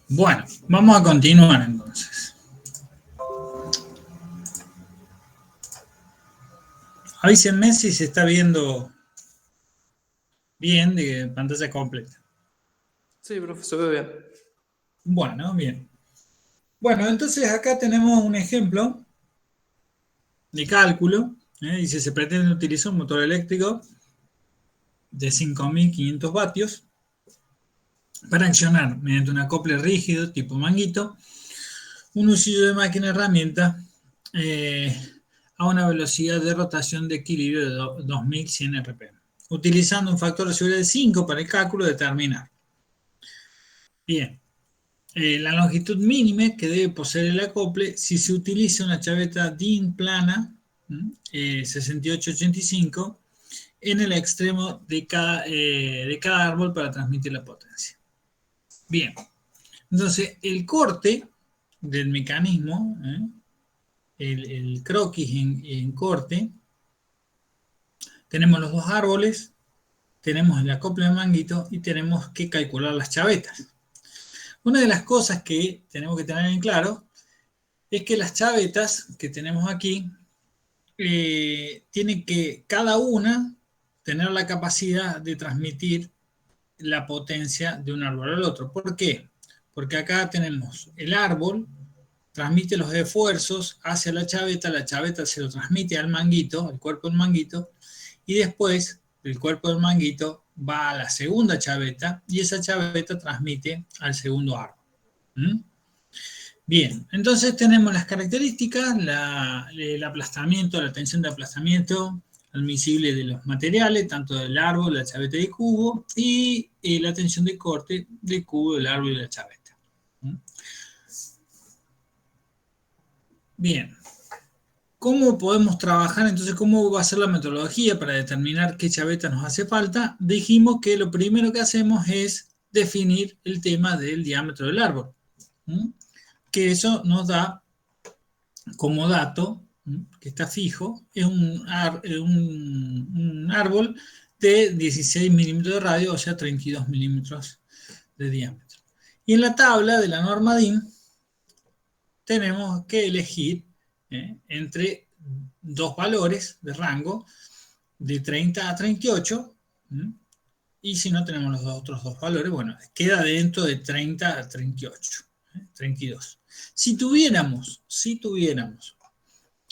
Bueno, vamos a continuar entonces. Avísenme si se está viendo bien de pantalla completa. Sí, profe, se ve bien. Bueno, bien. Bueno, entonces acá tenemos un ejemplo de cálculo. Dice, se pretende utilizar un motor eléctrico de 5.500 vatios para accionar mediante un acople rígido tipo manguito un usillo de máquina herramienta eh, a una velocidad de rotación de equilibrio de 2100 RPM. Utilizando un factor de seguridad de 5 para el cálculo, determinar. Bien, la longitud mínima que debe poseer el acople si se utiliza una chaveta DIN plana 6885 en el extremo de cada árbol para transmitir la potencia. Bien, entonces el corte del mecanismo, el croquis en corte, tenemos los dos árboles, tenemos el acople de manguito y tenemos que calcular las chavetas. Una de las cosas que tenemos que tener en claro es que las chavetas que tenemos aquí tienen que cada una tener la capacidad de transmitir la potencia de un árbol al otro. ¿Por qué? Porque acá tenemos el árbol, transmite los esfuerzos hacia la chaveta se lo transmite al manguito, al cuerpo del manguito, y después el cuerpo del manguito va a la segunda chaveta y esa chaveta transmite al segundo árbol. ¿Mm? Bien, entonces tenemos las características, el aplastamiento, la tensión de aplastamiento admisible de los materiales, tanto del árbol, la chaveta y el cubo, y la tensión de corte del cubo, del árbol y la chaveta. Bien, ¿cómo podemos trabajar entonces? ¿Cómo va a ser la metodología para determinar qué chaveta nos hace falta? Dijimos que lo primero que hacemos es definir el tema del diámetro del árbol, que eso nos da como dato, que está fijo, es un árbol de 16 milímetros de radio, o sea, 32 milímetros de diámetro. Y en la tabla de la norma DIN tenemos que elegir entre dos valores de rango de 30 a 38, y si no tenemos los otros dos valores, bueno, queda dentro de 30 a 38, 32. Si tuviéramos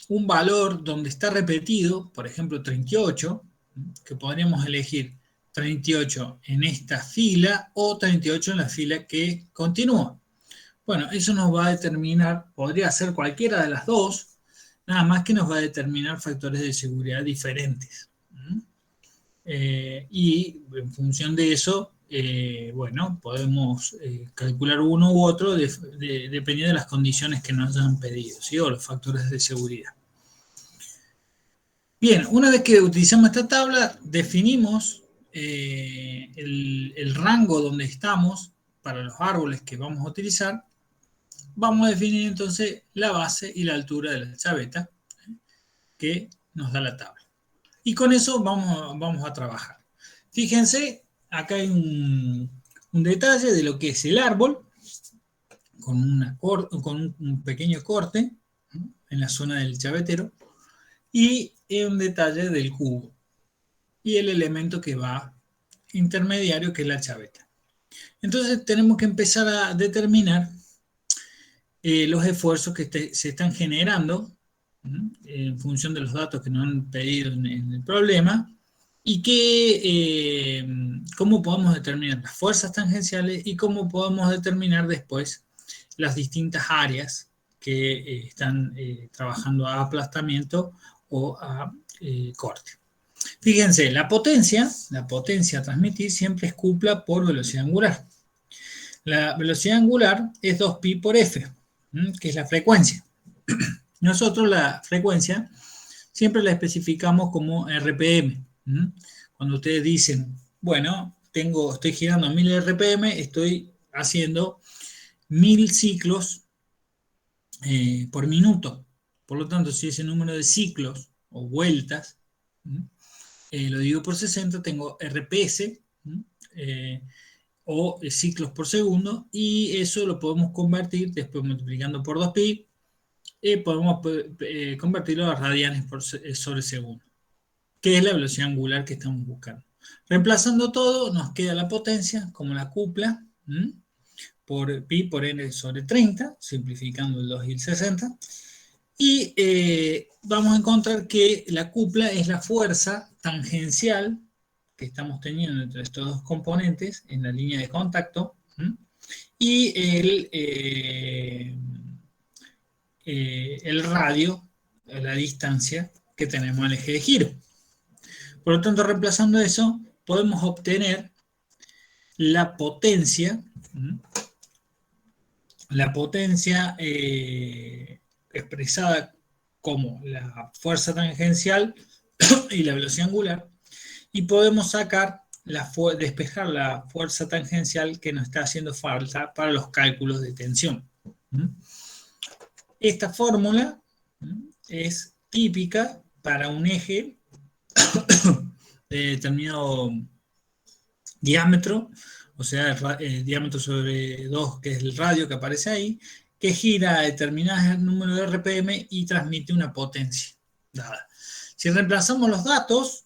un valor donde está repetido, por ejemplo 38, que podríamos elegir 38 en esta fila o 38 en la fila que continúa. Bueno, eso nos va a determinar, podría ser cualquiera de las dos, nada más que nos va a determinar factores de seguridad diferentes. Y en función de eso, bueno, podemos calcular uno u otro dependiendo de las condiciones que nos hayan pedido, ¿sí? O los factores de seguridad. Bien, una vez que utilizamos esta tabla, definimos el rango donde estamos para los árboles que vamos a utilizar. Vamos a definir entonces la base y la altura de la chaveta que nos da la tabla. Y con eso vamos a trabajar. Fíjense, acá hay un detalle de lo que es el árbol, con un pequeño corte en la zona del chavetero, y un detalle del cubo, y el elemento que va intermediario, que es la chaveta. Entonces tenemos que empezar a determinar los esfuerzos que se están generando en función de los datos que nos han pedido en el problema y cómo podemos determinar las fuerzas tangenciales y cómo podemos determinar después las distintas áreas que están trabajando a aplastamiento o a corte. Fíjense, la potencia a transmitir siempre es cupla por velocidad angular. La velocidad angular es 2pi por f, que es la frecuencia. Nosotros la frecuencia siempre la especificamos como RPM. Cuando ustedes dicen, bueno, estoy girando 1000 RPM, estoy haciendo 1000 ciclos por minuto. Por lo tanto, si ese número de ciclos o vueltas lo divido por 60, tengo RPS, o ciclos por segundo, y eso lo podemos convertir, después multiplicando por 2pi, podemos convertirlo a radianes sobre segundo, que es la velocidad angular que estamos buscando. Reemplazando todo, nos queda la potencia, como la cupla, por pi por n sobre 30, simplificando el 2 y el 60, y vamos a encontrar que la cupla es la fuerza tangencial que estamos teniendo entre estos dos componentes en la línea de contacto, y el radio, la distancia que tenemos al eje de giro. Por lo tanto, reemplazando eso, podemos obtener la potencia, expresada como la fuerza tangencial y la velocidad angular, y podemos despejar la fuerza tangencial que nos está haciendo falta para los cálculos de tensión. Esta fórmula es típica para un eje de determinado diámetro, o sea, el diámetro sobre 2, que es el radio que aparece ahí, que gira a determinado número de RPM y transmite una potencia dada. Si reemplazamos los datos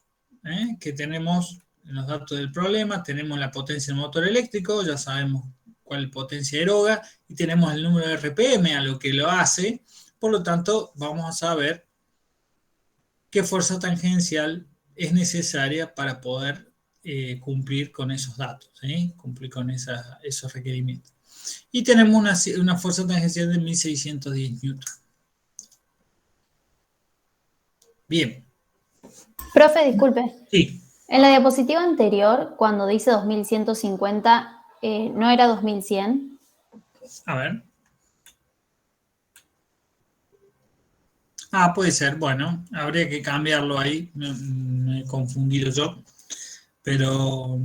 que tenemos en los datos del problema, tenemos la potencia del motor eléctrico, ya sabemos cuál es la potencia eroga, y tenemos el número de RPM a lo que lo hace, por lo tanto vamos a saber qué fuerza tangencial es necesaria para poder cumplir con esos datos, cumplir con esos requerimientos. Y tenemos una fuerza tangencial de 1610 newton. Bien. Profe, disculpe. Sí. En la diapositiva anterior, cuando dice 2150, ¿no era 2100? A ver. Puede ser. Bueno, habría que cambiarlo ahí. Me he confundido yo. Pero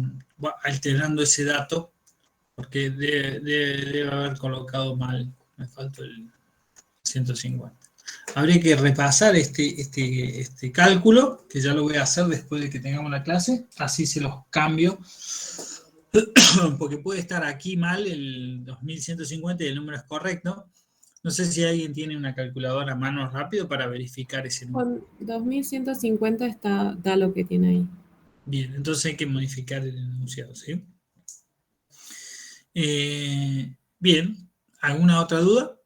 alterando ese dato, porque debe haber colocado mal. Me faltó el 150. Habría que repasar este cálculo, que ya lo voy a hacer después de que tengamos la clase, así se los cambio, porque puede estar aquí mal el 2150 y el número es correcto. No sé si alguien tiene una calculadora a mano rápido para verificar ese número. Con 2150 da lo que tiene ahí. Bien, entonces hay que modificar el enunciado, ¿sí? Bien, ¿alguna otra duda?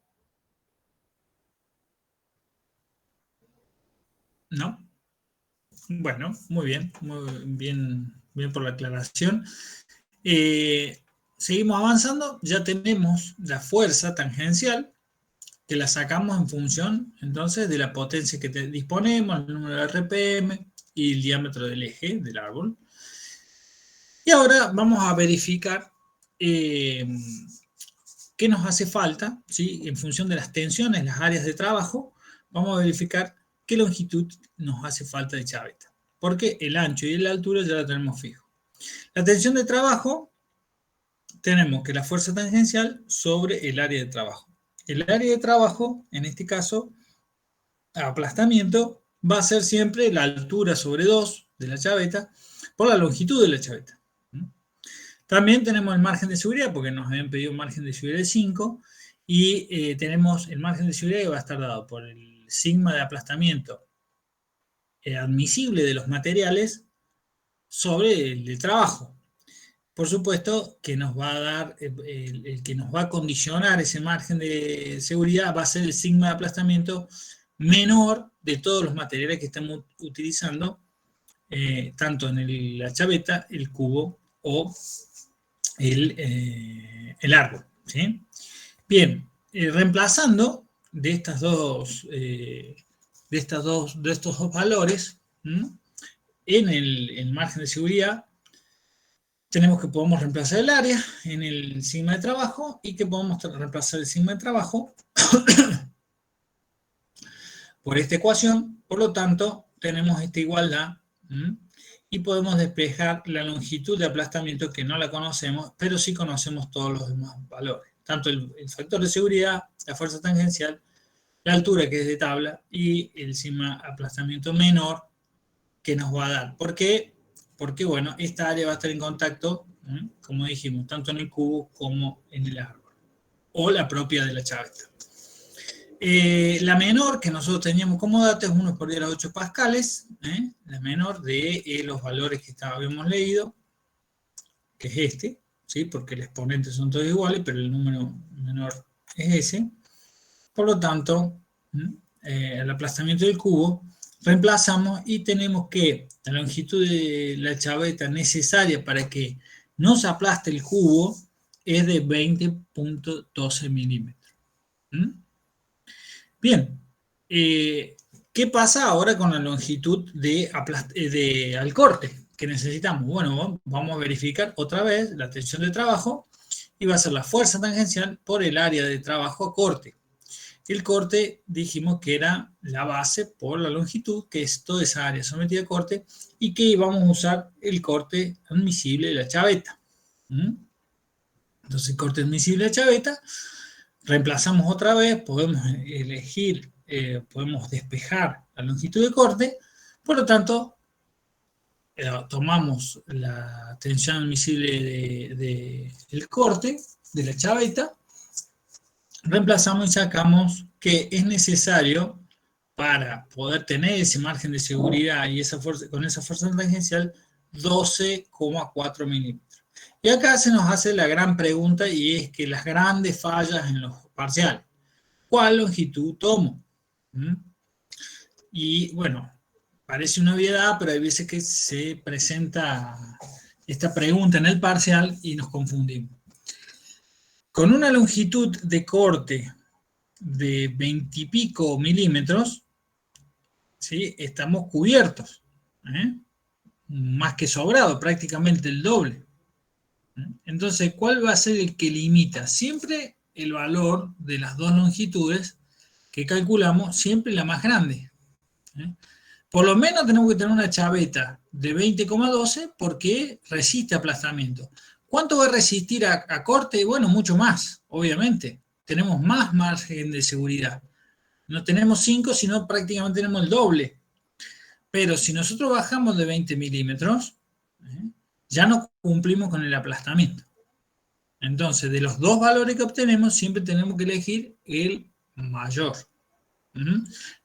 ¿No? Bueno, muy bien por la aclaración. Seguimos avanzando, ya tenemos la fuerza tangencial, que la sacamos en función, entonces, de la potencia que disponemos, el número de RPM y el diámetro del eje del árbol. Y ahora vamos a verificar qué nos hace falta, ¿sí? En función de las tensiones, las áreas de trabajo, vamos a verificar qué longitud nos hace falta de chaveta, porque el ancho y la altura ya la tenemos fijo. La tensión de trabajo, tenemos que la fuerza tangencial sobre el área de trabajo. El área de trabajo, en este caso, aplastamiento, va a ser siempre la altura sobre 2 de la chaveta por la longitud de la chaveta. También tenemos el margen de seguridad, porque nos habían pedido un margen de seguridad de 5, y tenemos el margen de seguridad que va a estar dado por el sigma de aplastamiento admisible de los materiales sobre el de trabajo. Por supuesto que nos va a dar, el que nos va a condicionar ese margen de seguridad va a ser el sigma de aplastamiento menor de todos los materiales que estamos utilizando, tanto en la chaveta, el cubo o el árbol, ¿sí? Bien, reemplazando de estos dos valores en el margen de seguridad, tenemos que podemos reemplazar el área en el sigma de trabajo y que podemos reemplazar el sigma de trabajo por esta ecuación. Por lo tanto, tenemos esta igualdad y podemos despejar la longitud de aplastamiento, que no la conocemos, pero sí conocemos todos los demás valores. Tanto el factor de seguridad, la fuerza tangencial, la altura, que es de tabla, y el sigma de aplastamiento menor que nos va a dar. ¿Por qué? Porque, bueno, esta área va a estar en contacto como dijimos, tanto en el cubo como en el árbol, o la propia de la chaveta. La menor que nosotros teníamos como dato es 1 por 10 a la 8 pascales, la menor de los valores que habíamos leído, que es este, ¿sí? Porque los exponentes son todos iguales, pero el número menor es ese. Por lo tanto, el aplastamiento del cubo, reemplazamos y tenemos que la longitud de la chaveta necesaria para que no se aplaste el cubo es de 20.12 milímetros. Bien, ¿qué pasa ahora con la longitud al corte que necesitamos? Bueno, vamos a verificar otra vez la tensión de trabajo y va a ser la fuerza tangencial por el área de trabajo a corte. El corte dijimos que era la base por la longitud, que es toda esa área sometida a corte, y que íbamos a usar el corte admisible de la chaveta. Entonces, el corte admisible de la chaveta, reemplazamos otra vez, podemos elegir, podemos despejar la longitud de corte, por lo tanto, tomamos la tensión admisible del corte, de la chaveta, reemplazamos y sacamos que es necesario para poder tener ese margen de seguridad y con esa fuerza tangencial 12,4 milímetros. Y acá se nos hace la gran pregunta y es que las grandes fallas en los parciales. ¿Cuál longitud tomo? Y bueno, parece una obviedad, pero hay veces que se presenta esta pregunta en el parcial y nos confundimos. Con una longitud de corte de 20 y pico milímetros, ¿sí? Estamos cubiertos, más que sobrado, prácticamente el doble. Entonces, ¿cuál va a ser el que limita? Siempre el valor de las dos longitudes que calculamos, siempre la más grande. Por lo menos tenemos que tener una chaveta de 20,12 porque resiste aplastamiento. ¿Cuánto va a resistir a corte? Bueno, mucho más, obviamente. Tenemos más margen de seguridad. No tenemos 5, sino prácticamente tenemos el doble. Pero si nosotros bajamos de 20 milímetros, ya no cumplimos con el aplastamiento. Entonces, de los dos valores que obtenemos, siempre tenemos que elegir el mayor.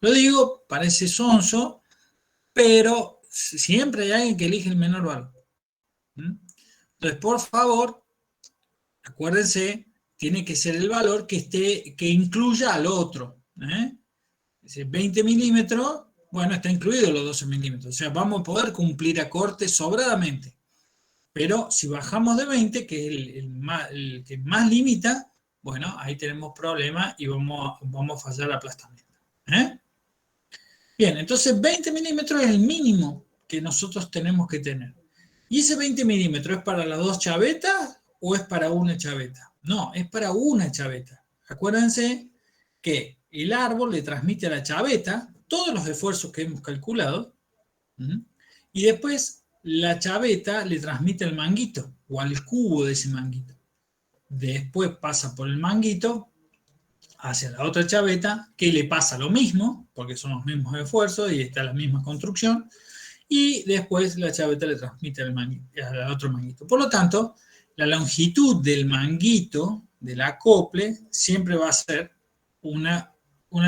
Lo digo, parece sonso, pero siempre hay alguien que elige el menor valor. Entonces, por favor, acuérdense, tiene que ser el valor que incluya al otro. 20 milímetros, bueno, está incluido los 12 milímetros. O sea, vamos a poder cumplir a corte sobradamente. Pero si bajamos de 20, que es el que más limita, bueno, ahí tenemos problemas y vamos a fallar el aplastamiento. Bien, entonces 20 milímetros es el mínimo que nosotros tenemos que tener. ¿Y ese 20 milímetros es para las dos chavetas o es para una chaveta? No, es para una chaveta. Acuérdense que el árbol le transmite a la chaveta todos los esfuerzos que hemos calculado y después la chaveta le transmite al manguito o al cubo de ese manguito. Después pasa por el manguito hacia la otra chaveta, que le pasa lo mismo, porque son los mismos esfuerzos y está la misma construcción, y después la chaveta le transmite al otro manguito. Por lo tanto, la longitud del manguito, del acople, siempre va a ser una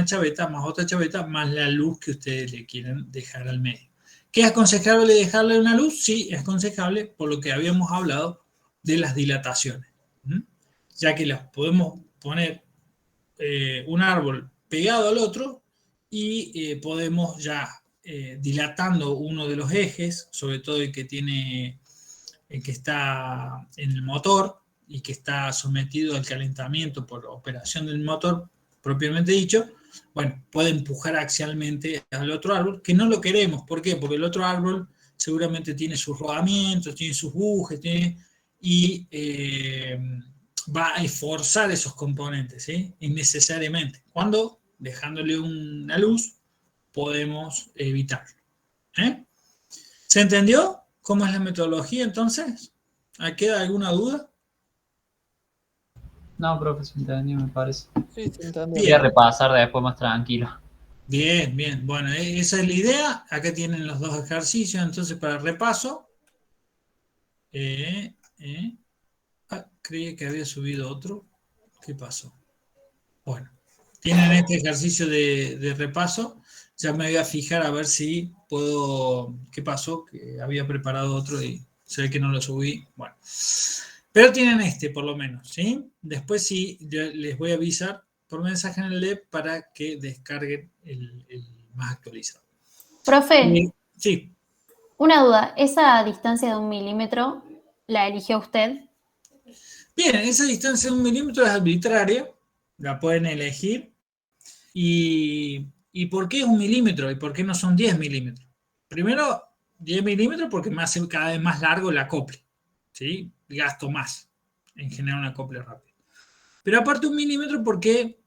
chaveta más otra chaveta más la luz que ustedes le quieren dejar al medio. ¿Qué es aconsejable dejarle una luz? Sí, es aconsejable por lo que habíamos hablado de las dilataciones. Ya que las podemos poner un árbol pegado al otro y podemos ya dilatando uno de los ejes, sobre todo el que está en el motor y que está sometido al calentamiento por operación del motor propiamente dicho, bueno, puede empujar axialmente al otro árbol, que no lo queremos. ¿Por qué? Porque el otro árbol seguramente tiene sus rodamientos, tiene sus bujes, y va a esforzar esos componentes, ¿sí? Innecesariamente. Cuando, dejándole una luz, podemos evitarlo. ¿Se entendió cómo es la metodología entonces? ¿Queda alguna duda? No, profe, se entendió, me parece. Sí, se entendió. Voy a repasar después más tranquilo. Bien, bien. Bueno, esa es la idea. Acá tienen los dos ejercicios, entonces para repaso. Creí que había subido otro. ¿Qué pasó? Bueno, tienen este ejercicio de repaso. Ya me voy a fijar a ver si puedo... ¿Qué pasó? Que había preparado otro y se ve que no lo subí. Bueno, pero tienen este por lo menos, ¿sí? Después sí, yo les voy a avisar por mensaje en el LEP para que descarguen el más actualizado. Profe, Sí. una duda. ¿Esa distancia de 1 milímetro la eligió usted? Bien, esa distancia de 1 milímetro es arbitraria, la pueden elegir. ¿Y por qué es 1 milímetro? ¿Y por qué no son 10 milímetros? Primero, 10 milímetros porque me hace cada vez más largo el acople, ¿sí? Gasto más en generar un acople rápido. Pero aparte 1 milímetro porque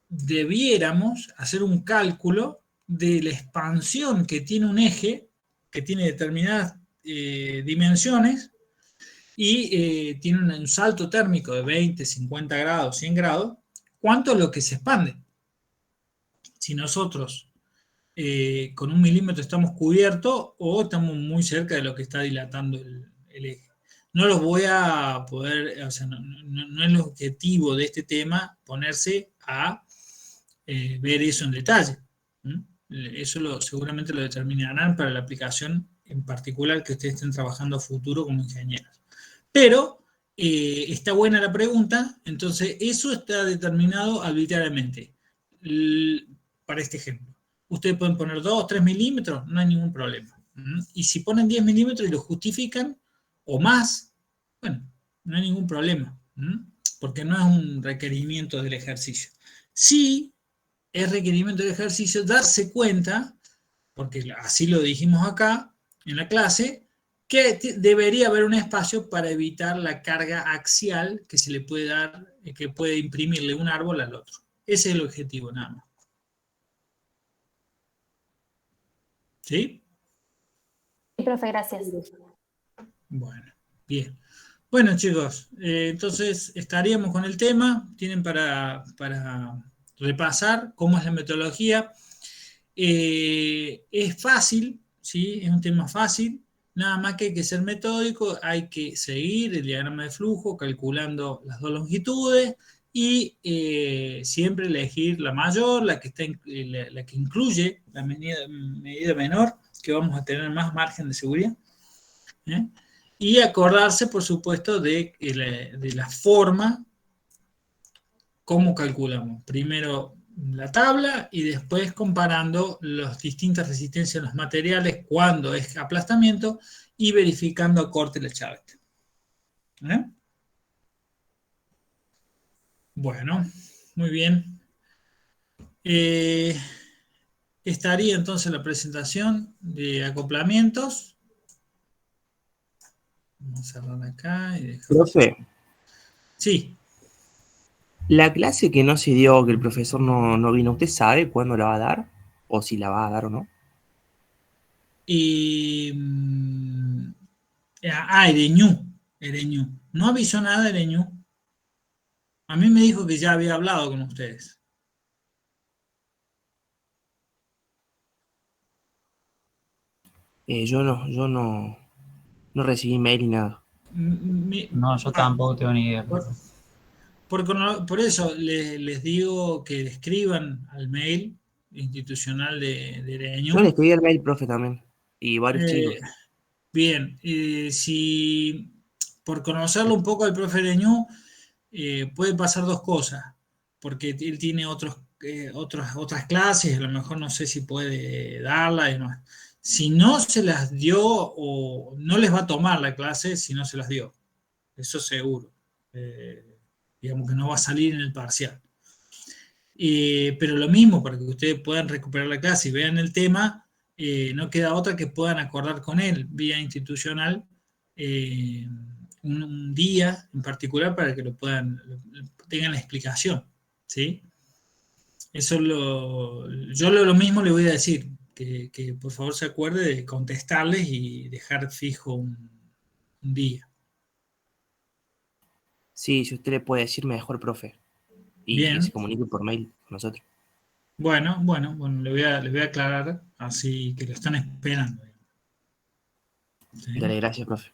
debiéramos hacer un cálculo de la expansión que tiene un eje, que tiene determinadas dimensiones, y tiene un salto térmico de 20, 50 grados, 100 grados, ¿cuánto es lo que se expande? Si nosotros con 1 milímetro estamos cubiertos o estamos muy cerca de lo que está dilatando el eje. No los voy a poder, o sea, no es el objetivo de este tema ponerse a ver eso en detalle. Eso seguramente lo determinarán para la aplicación en particular que ustedes estén trabajando a futuro como ingenieros. Pero está buena la pregunta, entonces eso está determinado arbitrariamente. Para este ejemplo, ustedes pueden poner 2, 3 milímetros, no hay ningún problema. Y si ponen 10 milímetros y lo justifican, o más, bueno, no hay ningún problema, porque no es un requerimiento del ejercicio. Sí es requerimiento del ejercicio darse cuenta, porque así lo dijimos acá en la clase, que debería haber un espacio para evitar la carga axial que se le puede dar, que puede imprimirle un árbol al otro. Ese es el objetivo, nada más. ¿Sí? Sí, profe, gracias. Bueno, bien. Bueno, chicos, entonces estaríamos con el tema. Tienen para repasar cómo es la metodología. Es fácil, ¿sí? Es un tema fácil. Nada más que hay que ser metódico, hay que seguir el diagrama de flujo calculando las dos longitudes y siempre elegir la mayor, la que incluye la medida menor, que vamos a tener más margen de seguridad. Y acordarse, por supuesto, de la forma, cómo calculamos. Primero la tabla y después comparando las distintas resistencias de los materiales cuando es aplastamiento y verificando a corte la chaveta. Bueno, muy bien. Estaría entonces la presentación de acoplamientos. Vamos a cerrar acá y dejar. Profe, Sí. la clase que no se dio, que el profesor no vino, ¿usted sabe cuándo la va a dar? ¿O si la va a dar o no? Ereñú. No avisó nada de Ereñú. A mí me dijo que ya había hablado con ustedes. Yo no recibí mail ni nada. No, yo tampoco tengo ni idea. Por eso les digo que escriban al mail institucional de Ereñú. Yo le escribí al mail, profe, también. Y varios chicos. Bien, si por conocerlo un poco al profe Ereñú, puede pasar dos cosas, porque él tiene otras clases, a lo mejor no sé si puede darla y demás. Si no se las dio o no les va a tomar la clase si no se las dio, eso seguro. Digamos que no va a salir en el parcial. Pero lo mismo, para que ustedes puedan recuperar la clase y vean el tema, no queda otra que puedan acordar con él vía institucional un día en particular para que tengan la explicación, ¿sí? Eso yo lo mismo le voy a decir, que por favor se acuerde de contestarles y dejar fijo un día. Sí, si usted le puede decir mejor, profe. Y Bien. que se comunique por mail con nosotros. Bueno, le voy a aclarar, así que lo están esperando. ¿Sí? Dale, gracias, profe.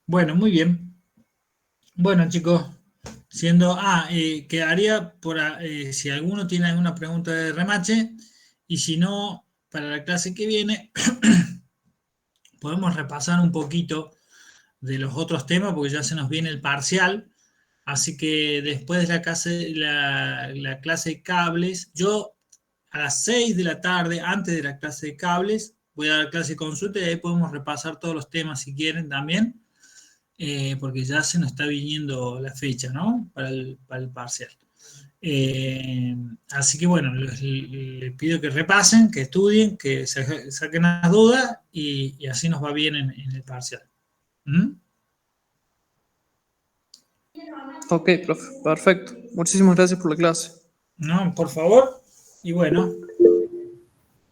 Bueno, muy bien. Bueno, chicos, quedaría si alguno tiene alguna pregunta de remache, y si no, para la clase que viene, podemos repasar un poquito de los otros temas, porque ya se nos viene el parcial. Así que después de la clase de cables, yo a las 6 de la tarde, antes de la clase de cables, voy a dar clase de consulta, y ahí podemos repasar todos los temas si quieren también, porque ya se nos está viniendo la fecha, ¿no? Para el parcial. Así que bueno, les pido que repasen, que estudien, que saquen las dudas, y así nos va bien en el parcial. ¿Mm? Ok, profe, perfecto. Muchísimas gracias por la clase. No, por favor. Y bueno,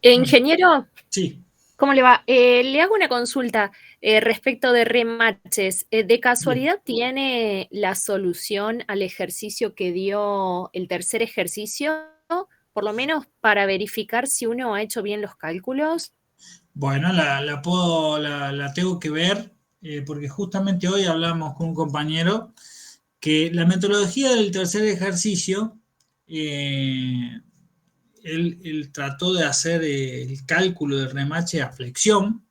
Ingeniero, sí. ¿cómo le va? Le hago una consulta respecto de remaches. ¿De casualidad tiene la solución al ejercicio que dio el tercer ejercicio? Por lo menos para verificar si uno ha hecho bien los cálculos. Bueno, la tengo que ver, porque justamente hoy hablamos con un compañero que la metodología del tercer ejercicio, él trató de hacer el cálculo del remache a flexión,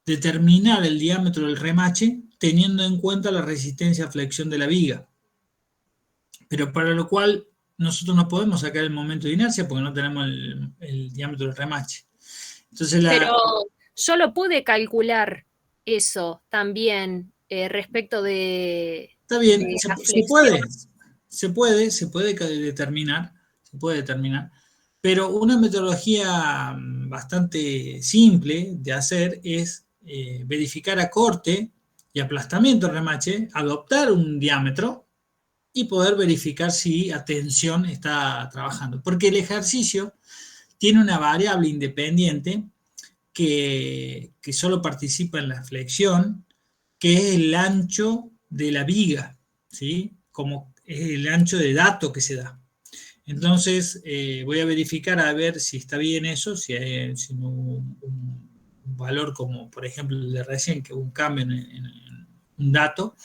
determinar el diámetro del remache teniendo en cuenta la resistencia a flexión de la viga. Pero para lo cual nosotros no podemos sacar el momento de inercia porque no tenemos el diámetro del remache. Entonces Pero yo lo pude calcular eso también respecto de... Está bien, de la se puede determinar, pero una metodología bastante simple de hacer es verificar a corte y aplastamiento del remache, adoptar un diámetro y poder verificar si a tensión está trabajando. Porque el ejercicio tiene una variable independiente que solo participa en la flexión, que es el ancho de la viga, ¿sí? Como es el ancho de dato que se da. Entonces, voy a verificar a ver si está bien eso, si hay un valor como, por ejemplo, el de recién, que hubo un cambio en un dato.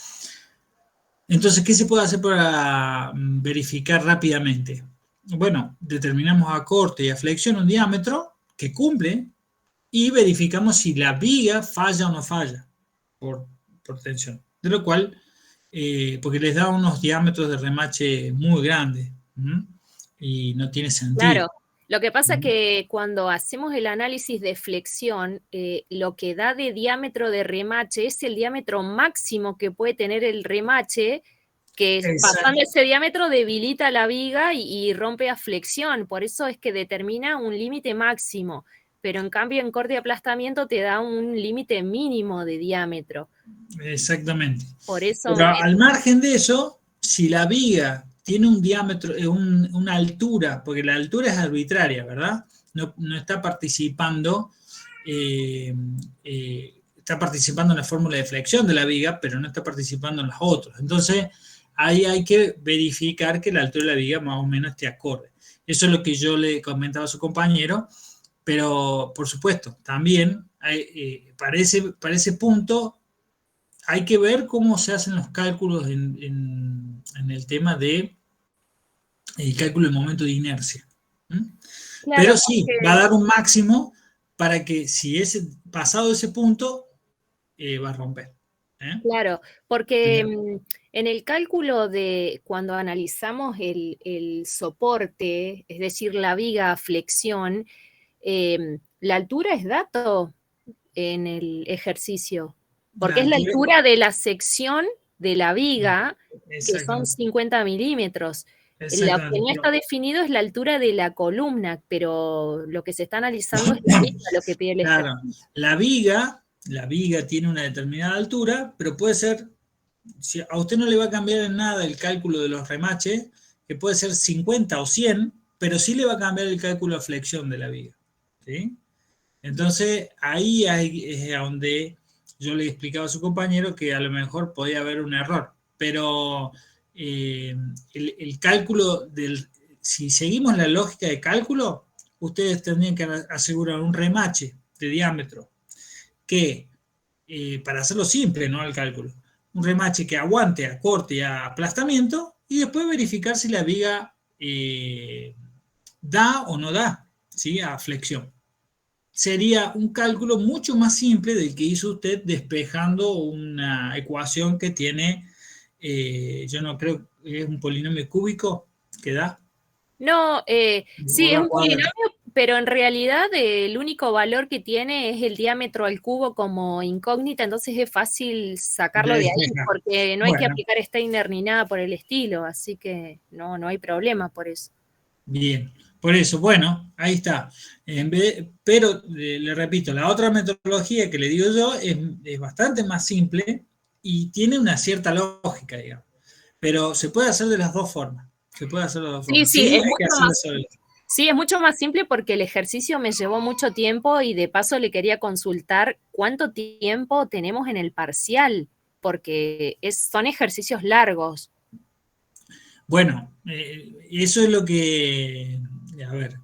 Entonces, ¿qué se puede hacer para verificar rápidamente? Bueno, determinamos a corte y a flexión un diámetro que cumple y verificamos si la viga falla o no falla por tensión. De lo cual, porque les da unos diámetros de remache muy grandes, y no tiene sentido. Claro, lo que pasa es que cuando hacemos el análisis de flexión, lo que da de diámetro de remache es el diámetro máximo que puede tener el remache, que pasando ese diámetro debilita la viga y rompe a flexión. Por eso es que determina un límite máximo, pero en cambio en corte y aplastamiento te da un límite mínimo de diámetro. Exactamente. Por eso pero al margen de eso, si la viga tiene un diámetro, una altura, porque la altura es arbitraria, ¿verdad? No está participando, está participando en la fórmula de flexión de la viga, pero no está participando en los otros. Entonces, ahí hay que verificar que la altura de la viga más o menos esté acorde. Eso es lo que yo le comentaba a su compañero, pero por supuesto, también para ese punto hay que ver cómo se hacen los cálculos en el tema de el cálculo del momento de inercia. Claro, pero sí, va a dar un máximo para que si pasado ese punto, va a romper. Claro, porque en el cálculo de cuando analizamos el soporte, es decir, la viga a flexión, la altura es dato en el ejercicio, porque es la altura de la sección de la viga, que son 50 milímetros. Lo que no está definido es la altura de la columna, pero lo que se está analizando es la viga, lo que pide el ejercicio. Claro, la viga tiene una determinada altura, pero puede ser, si a usted no le va a cambiar en nada el cálculo de los remaches, que puede ser 50 o 100, pero sí le va a cambiar el cálculo de flexión de la viga, ¿sí? Entonces, ahí es donde yo le explicaba a su compañero que a lo mejor podía haber un error, pero el cálculo si seguimos la lógica de cálculo, ustedes tendrían que asegurar un remache de diámetro que para hacerlo simple, ¿no? Al cálculo. Un remache que aguante a corte y a aplastamiento, y después verificar si la viga da o no da, ¿sí? A flexión. Sería un cálculo mucho más simple del que hizo usted despejando una ecuación que tiene, yo no creo que es un polinomio cúbico que da. No, sí, es un Cuadrada. polinomio, pero en realidad el único valor que tiene es el diámetro al cubo como incógnita, entonces es fácil sacarlo de ahí, Despejar. porque no hay que Bueno. aplicar Steiner ni nada por el estilo, así que no hay problema por eso. Bien, por eso, bueno, ahí está. Pero le repito, la otra metodología que le digo yo es bastante más simple y tiene una cierta lógica, digamos. Pero se puede hacer de las dos formas. Se puede hacer de las dos formas. Sí, hay es que mucho hacerlo más. sobre Sí, es mucho más simple porque el ejercicio me llevó mucho tiempo y de paso le quería consultar cuánto tiempo tenemos en el parcial, porque son ejercicios largos. Bueno, eso es lo que, a ver,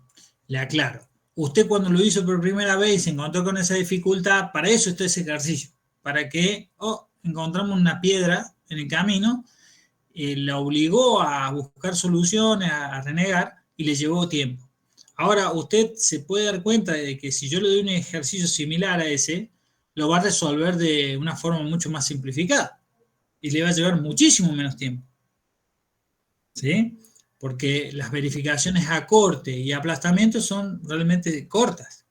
le aclaro. Usted cuando lo hizo por primera vez y se encontró con esa dificultad, para eso está ese ejercicio, para que encontramos una piedra en el camino, la obligó a buscar soluciones, a renegar, y le llevó tiempo. Ahora, usted se puede dar cuenta de que si yo le doy un ejercicio similar a ese, lo va a resolver de una forma mucho más simplificada y le va a llevar muchísimo menos tiempo. ¿Sí? Porque las verificaciones a corte y aplastamiento son realmente cortas.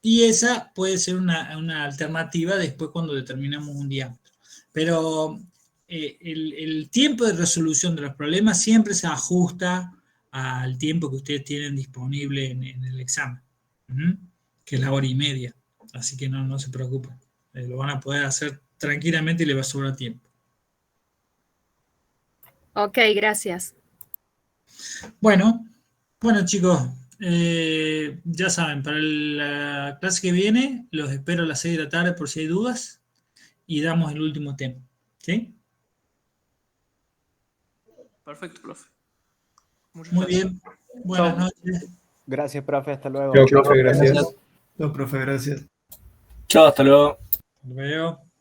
Y esa puede ser una alternativa después cuando determinamos un diámetro. Pero el tiempo de resolución de los problemas siempre se ajusta al tiempo que ustedes tienen disponible en el examen, que es la hora y media. Así que no se preocupen. Lo van a poder hacer tranquilamente y les va a sobrar tiempo. Ok, gracias. Bueno, chicos, ya saben, para la clase que viene los espero a las 6 de la tarde por si hay dudas y damos el último tema. ¿Sí? Perfecto, profe. Muchas Muy gracias. bien. Buenas noches. Gracias, profe. Hasta luego. Chao, profe, gracias. No, profe, gracias. Chao, hasta luego. Hasta luego.